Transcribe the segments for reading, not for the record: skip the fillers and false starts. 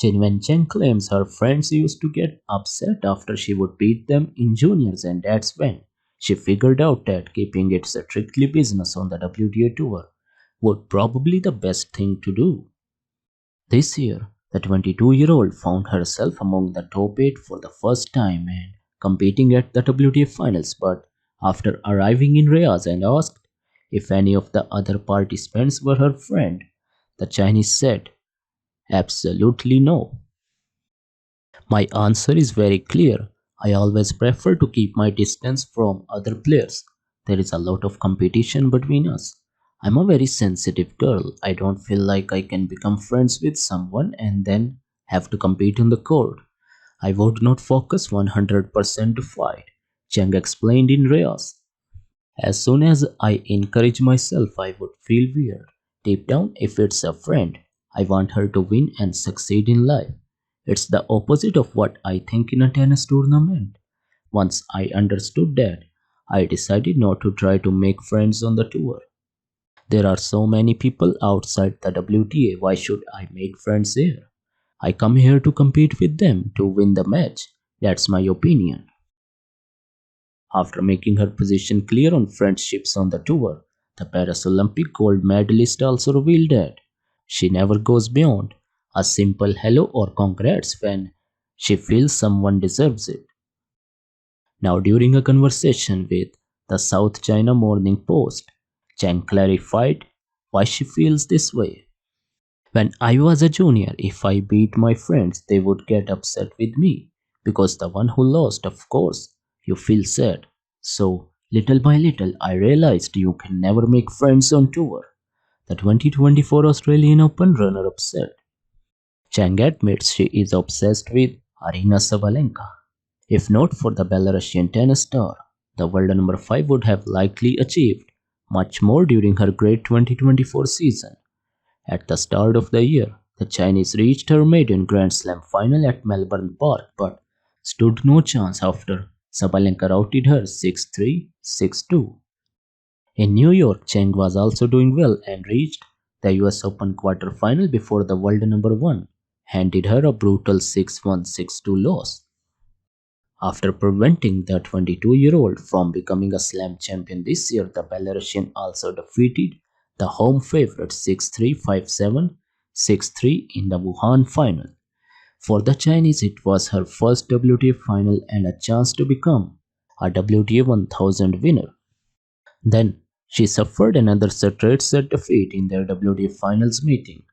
Chen claims her friends used to get upset after she would beat them in juniors, and that's when she figured out that keeping it strictly business on the WTA tour would probably the best thing to do. This year, the 22-year-old found herself among the top 8 for the first time and competing at the WTA Finals, but after arriving in Riyadh and asked if any of the other participants were her friend, the Chinese said, absolutely no. My answer is very clear. I always prefer to keep my distance from other players. There is a lot of competition between us. I'm a very sensitive girl. I don't feel like I can become friends with someone and then have to compete on the court. I would not focus 100% to fight, Cheng explained in Reyes. As soon as I encourage myself, I would feel weird. Deep down, if it's a friend, I want her to win and succeed in life. It's the opposite of what I think in a tennis tournament. Once I understood that, I decided not to try to make friends on the tour. There are so many people outside the WTA, why should I make friends here? I come here to compete with them to win the match. That's my opinion. After making her position clear on friendships on the tour, the Paris Olympic gold medalist also revealed that she never goes beyond a simple hello or congrats when she feels someone deserves it. Now, during a conversation with the South China Morning Post, Chang clarified why she feels this way. When I was a junior, if I beat my friends, they would get upset with me because the one who lost, of course, you feel sad. So, little by little, I realized you can never make friends on tour. The 2024 Australian Open runner up said. Chang admits she is obsessed with Arina Sabalenka. If not for the Belarusian tennis star, the world number 5 would have likely achieved much more during her great 2024 season. At the start of the year, the Chinese reached her maiden Grand Slam final at Melbourne Park but stood no chance after Sabalenka routed her 6-3, 6-2. In New York, Cheng was also doing well and reached the US Open quarterfinal before the world number 1 handed her a brutal 6-1, 6-2 loss. After preventing the 22-year-old from becoming a slam champion this year, the Belarusian also defeated the home favorite 6-3, 5-7, 6-3 in the Wuhan final. For the Chinese, it was her first WTA final and a chance to become a WTA 1000 winner. Then, she suffered another straight set defeat in their WTA Finals meeting.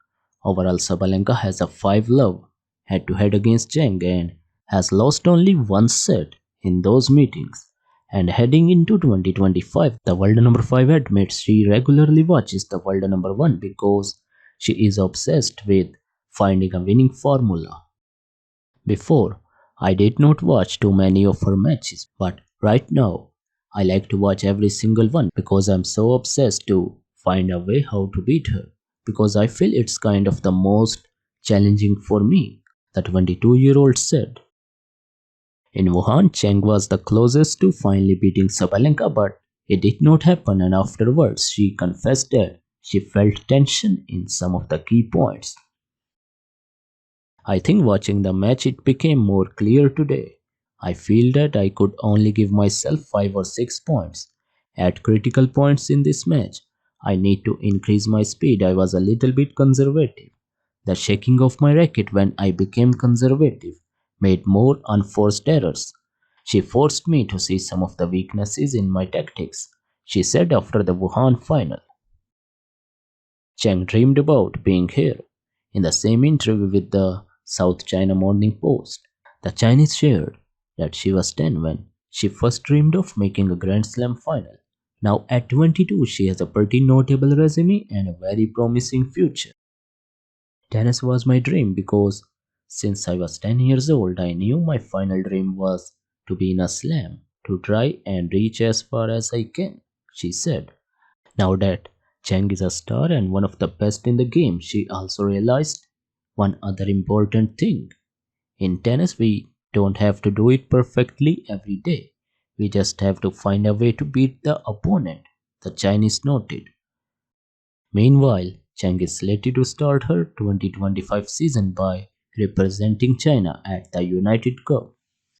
Overall, Sabalenka has a 5-love head-to-head against Zheng and has lost only one set in those meetings. And heading into 2025, the world number 5 admits she regularly watches the world number 1 because she is obsessed with finding a winning formula. Before, I did not watch too many of her matches, but right now, I like to watch every single one because I'm so obsessed to find a way how to beat her because I feel it's kind of the most challenging for me, the 22-year-old said. In Wuhan, Cheng was the closest to finally beating Sabalenka, but it did not happen, and afterwards she confessed that she felt tension in some of the key points. I think watching the match it became more clear today. I feel that I could only give myself 5 or 6 points. At critical points in this match, I need to increase my speed. I was a little bit conservative. The shaking of my racket when I became conservative made more unforced errors. She forced me to see some of the weaknesses in my tactics, she said after the Wuhan final. Cheng dreamed about being here. In the same interview with the South China Morning Post, the Chinese shared that she was 10 when she first dreamed of making a Grand Slam final. Now at 22, she has a pretty notable resume and a very promising future. Tennis was my dream because since I was 10 years old, I knew my final dream was to be in a slam, to try and reach as far as I can, she said. Now that Cheng is a star and one of the best in the game, she also realized one other important thing. In tennis, we don't have to do it perfectly every day. We just have to find a way to beat the opponent, the Chinese noted. Meanwhile, Cheng is slated to start her 2025 season by representing China at the United Cup.